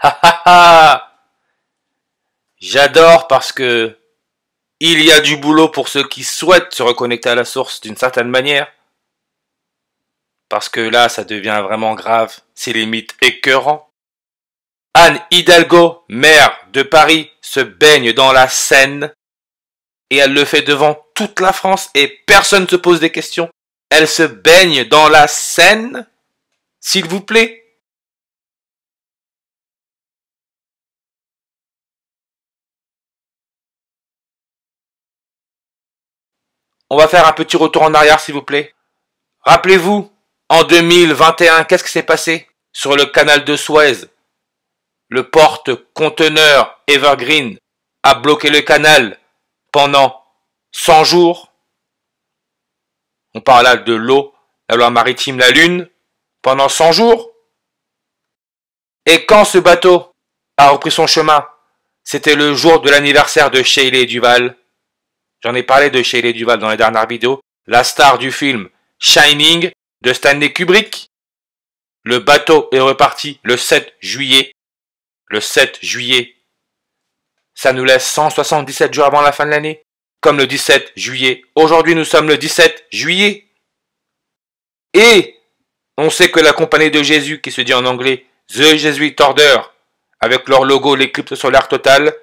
Ha ha ha! J'adore parce que il y a du boulot pour ceux qui souhaitent se reconnecter à la source d'une certaine manière. Parce que là, ça devient vraiment grave. C'est limite écœurant. Anne Hidalgo, maire de Paris, se baigne dans la Seine. Et elle le fait devant toute la France et personne ne se pose des questions. Elle se baigne dans la Seine, s'il vous plaît. On va faire un petit retour en arrière, s'il vous plaît. Rappelez-vous, en 2021, qu'est-ce qui s'est passé sur le canal de Suez? Le porte-conteneur Evergreen a bloqué le canal pendant 100 jours. On parle là de l'eau, la loi maritime, la Lune, pendant 100 jours. Et quand ce bateau a repris son chemin, c'était le jour de l'anniversaire de Shelley Duvall. J'en ai parlé de Shelley Duvall dans les dernières vidéos. La star du film Shining de Stanley Kubrick. Le bateau est reparti le 7 juillet. Le 7 juillet. Ça nous laisse 177 jours avant la fin de l'année. Comme le 17 juillet. Aujourd'hui, nous sommes le 17 juillet. Et on sait que la compagnie de Jésus, qui se dit en anglais The Jesuit Order, avec leur logo l'éclipse solaire totale,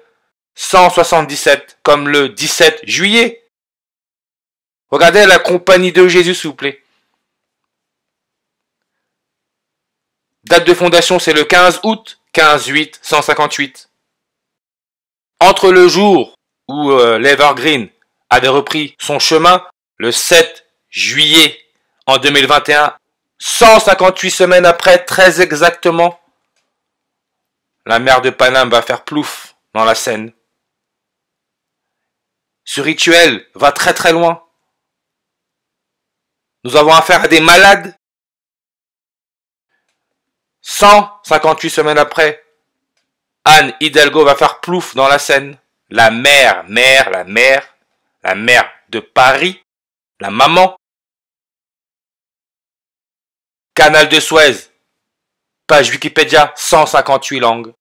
177 comme le 17 juillet. Regardez la compagnie de Jésus, s'il vous plaît. Date de fondation, c'est le 15 août 15-8-158. Entre le jour où l'Evergreen avait repris son chemin, le 7 juillet en 2021, 158 semaines après, très exactement, la mer de Paname va faire plouf dans la Seine. Ce rituel va très très loin. Nous avons affaire à des malades. 158 semaines après, Anne Hidalgo va faire plouf dans la Seine. La mère de Paris, la maman. Canal de Suez, page Wikipédia, 158 langues.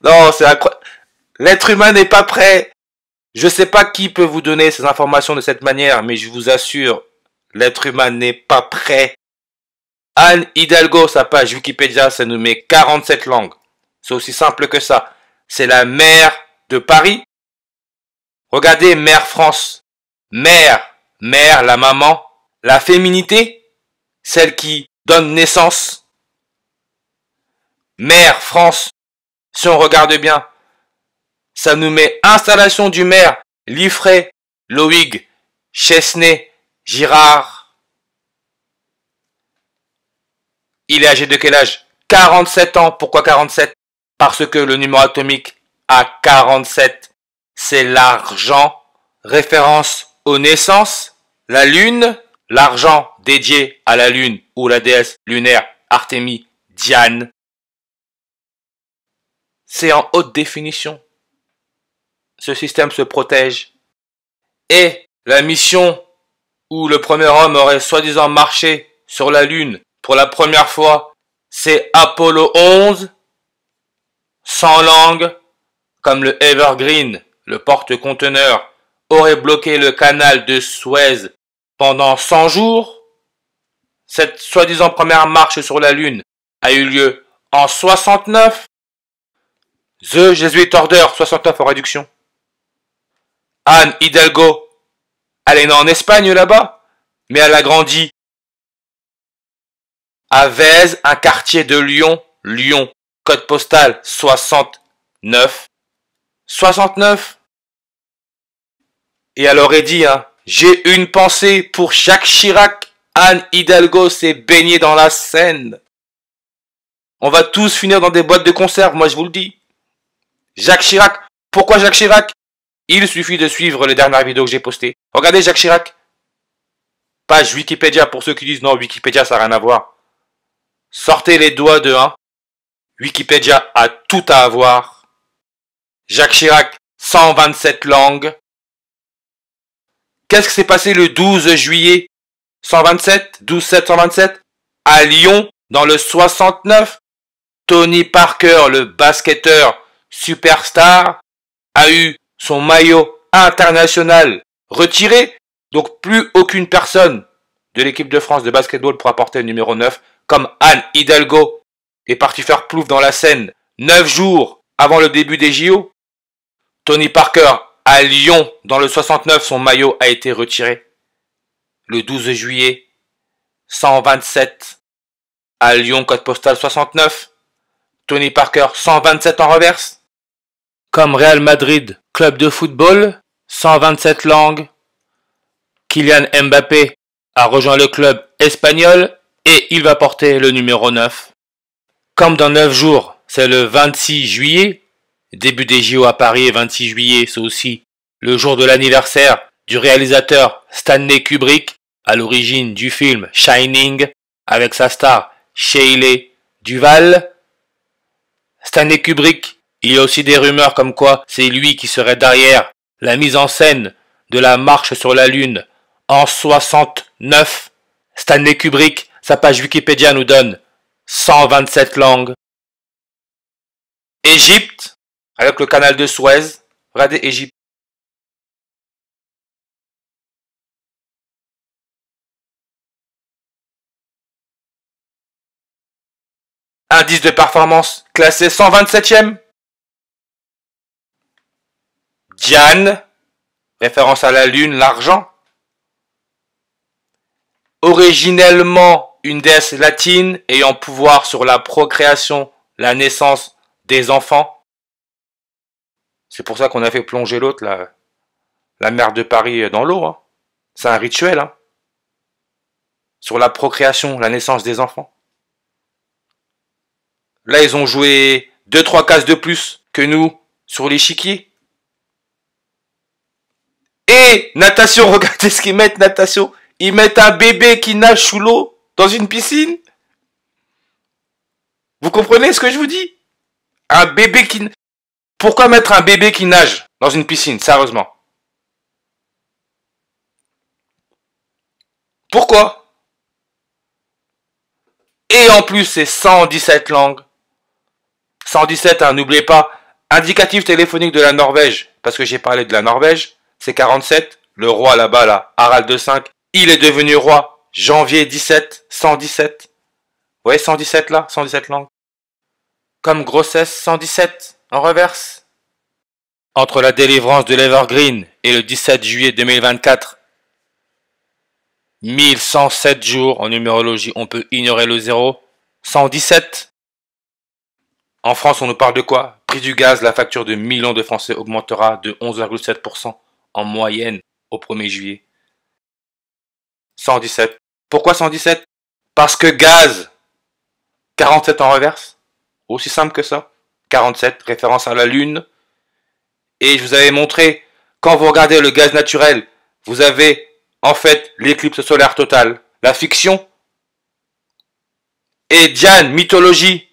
Non, c'est incroyable. L'être humain n'est pas prêt. Je sais pas qui peut vous donner ces informations de cette manière, mais je vous assure, l'être humain n'est pas prêt. Anne Hidalgo, sa page Wikipédia, ça nous met 47 langues. C'est aussi simple que ça. C'est la mère de Paris. Regardez, mère France. Mère, la maman. La féminité, celle qui donne naissance. Mère France. Si on regarde bien, ça nous met installation du maire, Liffré, Loïg, Chesnay, Girard. Il est âgé de quel âge? 47 ans. Pourquoi 47? Parce que le numéro atomique a 47. C'est l'argent. Référence aux naissances. La lune. L'argent dédié à la lune ou la déesse lunaire Artémis Diane. C'est en haute définition. Ce système se protège. Et la mission où le premier homme aurait soi-disant marché sur la Lune pour la première fois, c'est Apollo 11, sans langue, comme le Evergreen, le porte-conteneur, aurait bloqué le canal de Suez pendant 100 jours. Cette soi-disant première marche sur la Lune a eu lieu en 69. The Jesuit Order, 69 en réduction. Anne Hidalgo, elle est née en Espagne là-bas, mais elle a grandi à Vèze, un quartier de Lyon. Lyon, code postal 69. 69. Et elle aurait dit, j'ai une pensée pour Jacques Chirac. Anne Hidalgo s'est baignée dans la Seine. On va tous finir dans des boîtes de conserve, moi je vous le dis. Jacques Chirac. Pourquoi Jacques Chirac? Il suffit de suivre les dernières vidéos que j'ai postées. Regardez Jacques Chirac. Page Wikipédia pour ceux qui disent non, Wikipédia ça n'a rien à voir. Sortez les doigts de 1. Wikipédia a tout à avoir. Jacques Chirac, 127 langues. Qu'est-ce qui s'est passé le 12 juillet 127, 12-7-127 à Lyon dans le 69? Tony Parker, le basketteur superstar, a eu son maillot international retiré. Donc plus aucune personne de l'équipe de France de basketball pourra porter le numéro 9, comme Anne Hidalgo est partie faire plouf dans la Seine 9 jours avant le début des JO. Tony Parker à Lyon dans le 69, son maillot a été retiré. Le 12 juillet 127 à Lyon, code postal 69. Tony Parker 127 en reverse. Comme Real Madrid, club de football, 127 langues. Kylian Mbappé a rejoint le club espagnol et il va porter le numéro 9. Comme dans 9 jours, c'est le 26 juillet, début des JO à Paris et 26 juillet, c'est aussi le jour de l'anniversaire du réalisateur Stanley Kubrick, à l'origine du film Shining, avec sa star Shelley Duvall. Stanley Kubrick, il y a aussi des rumeurs comme quoi c'est lui qui serait derrière la mise en scène de la marche sur la Lune en 69. Stanley Kubrick, sa page Wikipédia nous donne 127 langues. Égypte, avec le canal de Suez. Regardez Égypte. Indice de performance classé 127e. Diane, référence à la Lune, l'argent. Originellement une déesse latine ayant pouvoir sur la procréation, la naissance des enfants. C'est pour ça qu'on a fait plonger l'autre, la mer de Paris, dans l'eau. Hein. C'est un rituel. Hein. Sur la procréation, la naissance des enfants. Là, ils ont joué 2-3 cases de plus que nous sur l'échiquier. Et natation, regardez ce qu'ils mettent, natation. Ils mettent un bébé qui nage sous l'eau dans une piscine. Vous comprenez ce que je vous dis? Un bébé qui... Pourquoi mettre un bébé qui nage dans une piscine, sérieusement? Pourquoi? Et en plus, c'est 117 langues. 117, hein, n'oubliez pas. Indicatif téléphonique de la Norvège, parce que j'ai parlé de la Norvège, c'est 47. Le roi là-bas, là, Harald V, il est devenu roi. Janvier 17, 117. Vous voyez 117 là, 117 langues. Comme grossesse 117, en reverse. Entre la délivrance de l'Evergreen et le 17 juillet 2024, 1107 jours en numérologie, on peut ignorer le 0. 117. En France, on nous parle de quoi? Prix du gaz, la facture de millions de Français augmentera de 11,7% en moyenne au 1er juillet. 117. Pourquoi 117? Parce que gaz, 47 en reverse. Aussi simple que ça. 47, référence à la Lune. Et je vous avais montré, quand vous regardez le gaz naturel, vous avez en fait l'éclipse solaire totale. La fiction. Et Diane, mythologie.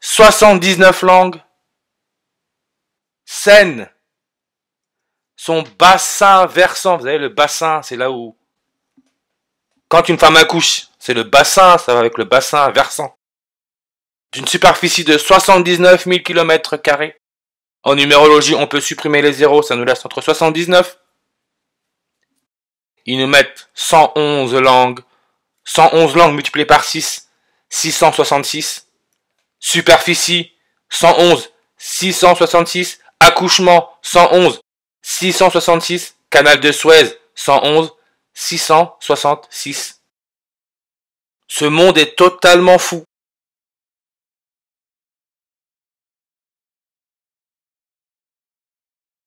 79 langues. Seine. Son bassin versant. Vous savez, le bassin, c'est là où... Quand une femme accouche, c'est le bassin, ça va avec le bassin versant. D'une superficie de 79 000 km². En numérologie, on peut supprimer les zéros, ça nous laisse entre 79. Ils nous mettent 111 langues. 111 langues multipliées par 6, 666. Superficie, 111, 666. Accouchement, 111, 666. Canal de Suez, 111, 666. Ce monde est totalement fou.